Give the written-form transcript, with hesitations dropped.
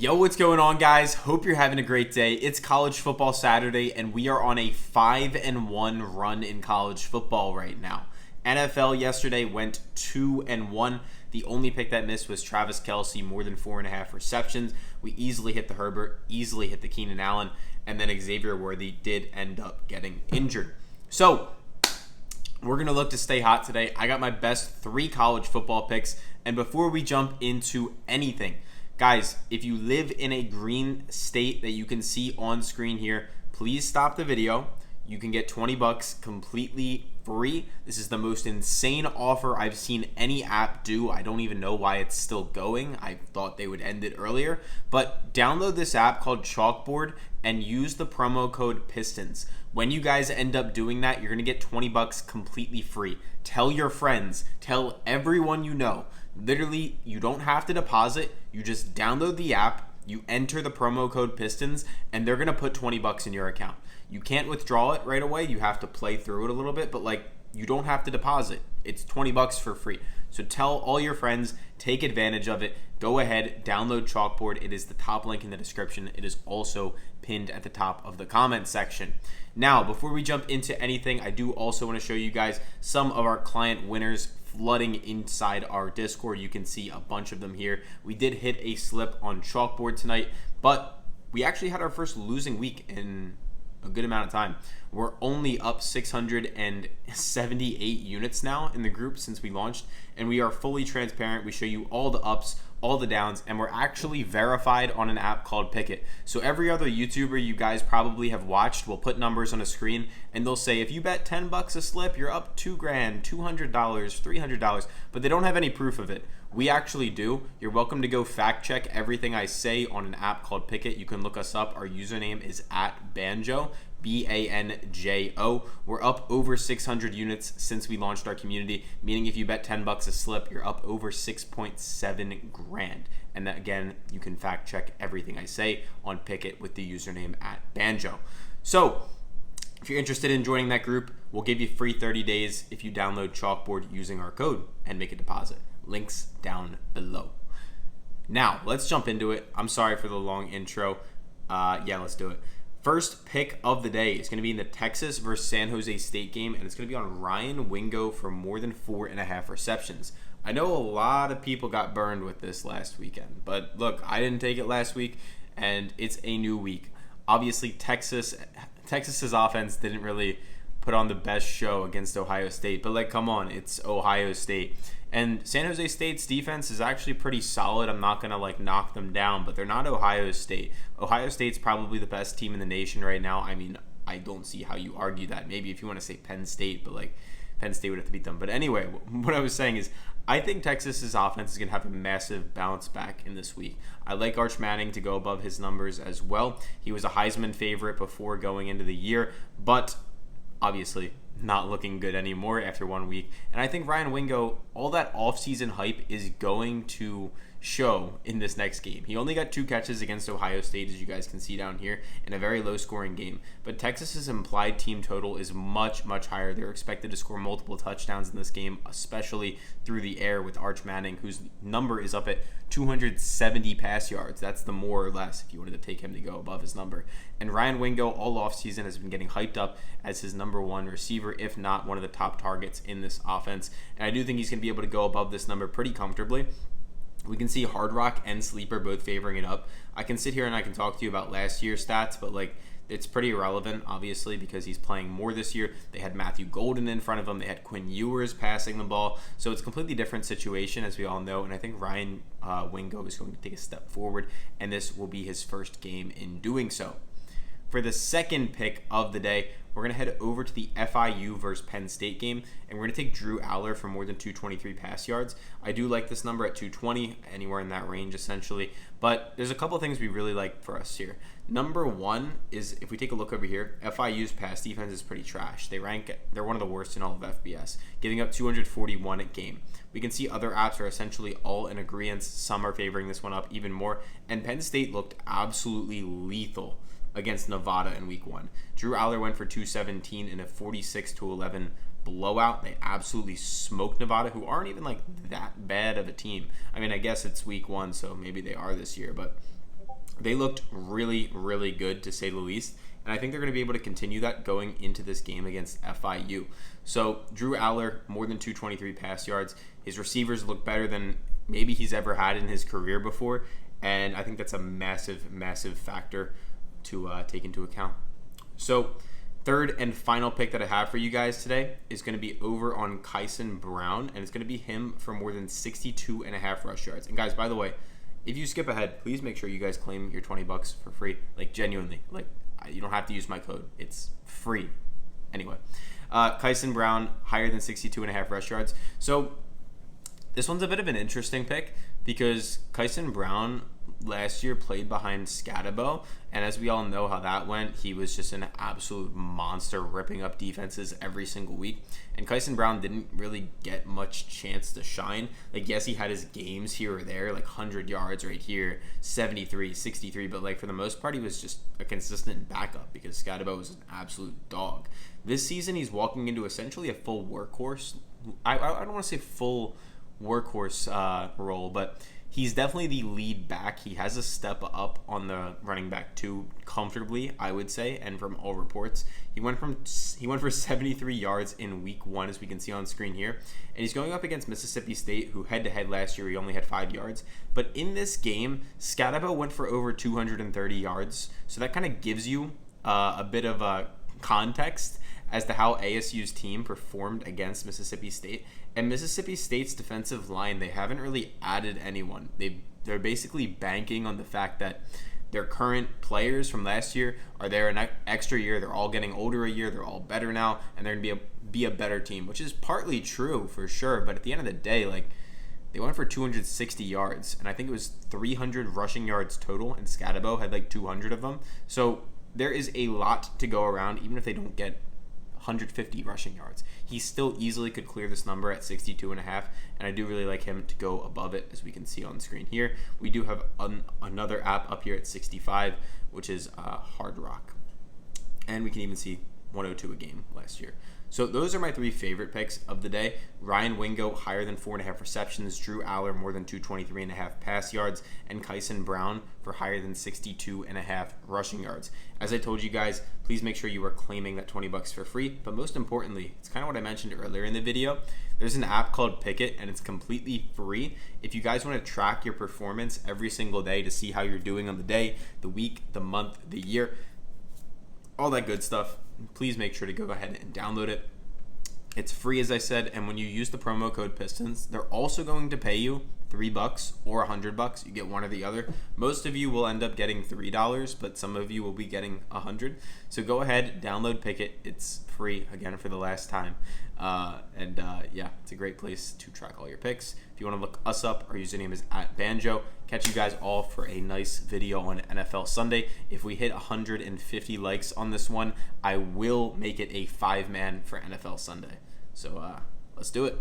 Yo, what's going on, guys? Hope you're having a great day. It's College Football Saturday, and we are on a 5-1 run in college football right now. NFL yesterday went 2-1. The only pick that missed was Travis Kelce, more than 4.5 receptions. We easily hit the Herbert, easily hit the Keenan Allen, and then Xavier Worthy did end up getting injured. So, we're going to look to stay hot today. I got my best 3 college football picks, and before we jump into anything, guys, if you live in a green state that you can see on screen here, please stop the video. You can get $20 completely free. This is the most insane offer I've seen any app do. I don't even know why it's still going. I thought they would end it earlier. But download this app called Chalkboard and use the promo code PISTONS. When you guys end up doing that, you're going to get $20 completely free. Tell your friends. Tell everyone you know. Literally, you don't have to deposit. You just download the app, you enter the promo code PISTONS, and they're going to put $20 in your account. You can't withdraw it right away. You have to play through it a little bit, but you don't have to deposit. It's $20 for free. So tell all your friends, take advantage of it. Go ahead, download Chalkboard. It is the top link in the description. It is also pinned at the top of the comment section. Now, before we jump into anything, I do also want to show you guys some of our client winners flooding inside our Discord. You can see a bunch of them here. We did hit a slip on Chalkboard tonight, but we actually had our first losing week in a good amount of time. We're only up 678 units now in the group since we launched, and we are fully transparent. We show you all the ups, all the downs, and we're actually verified on an app called Pikkit. So every other YouTuber you guys probably have watched will put numbers on a screen, and they'll say, if you bet $10 a slip, you're up $2,000, $200, $300, but they don't have any proof of it. We actually do. You're welcome to go fact check everything I say on an app called Pikkit. You can look us up. Our username is @Banjo. BANJO. We're up over 600 units since we launched our community, meaning if you bet $10 a slip, you're up over 6.7 grand. And that, again, you can fact check everything I say on Pikkit with the username @Banjo. So, if you're interested in joining that group, we'll give you free 30 days if you download Chalkboard using our code and make a deposit. Links down below. Now, let's jump into it. I'm sorry for the long intro. Let's do it. First pick of the day is going to be in the Texas versus San Jose State game, and it's going to be on Ryan Wingo for more than 4.5 receptions. I know a lot of people got burned with this last weekend, but look, I didn't take it last week, and it's a new week. Obviously, Texas's offense didn't really put on the best show against Ohio State, but come on, it's Ohio State. And San Jose State's defense is actually pretty solid. I'm not going to knock them down, but they're not Ohio State. Ohio State's probably the best team in the nation right now. I mean, I don't see how you argue that. Maybe if you want to say Penn State, but Penn State would have to beat them. But anyway, what I was saying is I think Texas's offense is going to have a massive bounce back in this week. I like Arch Manning to go above his numbers as well. He was a Heisman favorite before going into the year, but obviously not looking good anymore after 1 week. And I think Ryan Wingo, all that offseason hype is going to show in this next game. He only got 2 catches against Ohio State, as you guys can see down here, in a very low-scoring game. But Texas's implied team total is much, much higher. They're expected to score multiple touchdowns in this game, especially through the air with Arch Manning, whose number is up at 270 pass yards. That's the more or less if you wanted to take him to go above his number. And Ryan Wingo all offseason has been getting hyped up as his number 1 receiver, if not one of the top targets in this offense. And I do think he's going to be able to go above this number pretty comfortably. We can see Hard Rock and Sleeper both favoring it up. I can sit here and I can talk to you about last year's stats, but it's pretty irrelevant, obviously, because he's playing more this year. They had Matthew Golden in front of him. They had Quinn Ewers passing the ball. So it's a completely different situation, as we all know. And I think Ryan Wingo is going to take a step forward, and this will be his first game in doing so. For the second pick of the day, we're going to head over to the FIU versus Penn State game, and we're going to take Drew Aller for more than 223 pass yards. I do like this number at 220, anywhere in that range, essentially. But there's a couple of things we really like for us here. Number 1 is, if we take a look over here, FIU's pass defense is pretty trash. They're one of the worst in all of FBS, giving up 241 a game. We can see other apps are essentially all in agreement. Some are favoring this one up even more, and Penn State looked absolutely lethal against Nevada in week 1. Drew Aller went for 217 in a 46-11 blowout. They absolutely smoked Nevada, who aren't even that bad of a team. I mean, I guess it's week 1, so maybe they are this year, but They looked really, really good, to say the least. And I think they're going to be able to continue that going into this game against FIU. So Drew Aller, more than 223 pass yards. His receivers look better than maybe he's ever had in his career before. And I think that's a massive, massive factor to take into account. So third and final pick that I have for you guys today is going to be over on Kyson Brown. And it's going to be him for more than 62.5 rush yards. And guys, by the way, if you skip ahead, please make sure you guys claim your $20 for free. Like, genuinely. Like, you don't have to use my code. It's free. Anyway, Kyson Brown, higher than 62.5 rush yards. So this one's a bit of an interesting pick because Kyson Brown last year played behind Scatabo, and as we all know how that went, he was just an absolute monster, ripping up defenses every single week. And Kyson Brown didn't really get much chance to shine. Like, yes, he had his games here or there, like 100 yards right here, 73, 63, but like for the most part, he was just a consistent backup because Scatabo was an absolute dog. This season, he's walking into essentially a full workhorse. I don't want to say full workhorse role, but he's definitely the lead back. He has a step up on the running back too, comfortably, I would say. And from all reports, he went for 73 yards in week 1, as we can see on screen here. And he's going up against Mississippi State, who head-to-head last year he only had 5 yards. But in this game, Scatabo went for over 230 yards. So that kind of gives you a bit of a context as to how ASU's team performed against Mississippi State. And Mississippi State's defensive line, they haven't really added anyone. They're basically banking on the fact that their current players from last year are there an extra year. They're all getting older a year. They're all better now, and they're going to be a better team, which is partly true for sure. But at the end of the day, like, they went for 260 yards, and I think it was 300 rushing yards total, and Scatabo had like 200 of them. So there is a lot to go around, even if they don't get 150 rushing yards. He still easily could clear this number at 62.5, and I do really like him to go above it, as we can see on screen here. We do have another app up here at 65, which is Hard Rock. And we can even see 102 a game last year. So those are my 3 favorite picks of the day. Ryan Wingo, higher than 4.5 receptions. Drew Aller, more than 223.5 pass yards. And Kyson Brown for higher than 62.5 rushing yards. As I told you guys, please make sure you are claiming that $20 for free. But most importantly, it's kind of what I mentioned earlier in the video. There's an app called Pikkit, and it's completely free. If you guys want to track your performance every single day to see how you're doing on the day, the week, the month, the year, all that good stuff, please make sure to go ahead and download it. It's free, as I said, and when you use the promo code PISTONS, they're also going to pay you $3 or $100. You get one or the other. Most of you will end up getting $3, but some of you will be getting $100. So go ahead, download Pikkit. It's free, again, for the last time. Yeah, it's a great place to track all your picks. If you want to look us up, our username is @Banjo. Catch you guys all for a nice video on NFL Sunday. If we hit 150 likes on this one, I will make it a 5-man for NFL Sunday. So let's do it.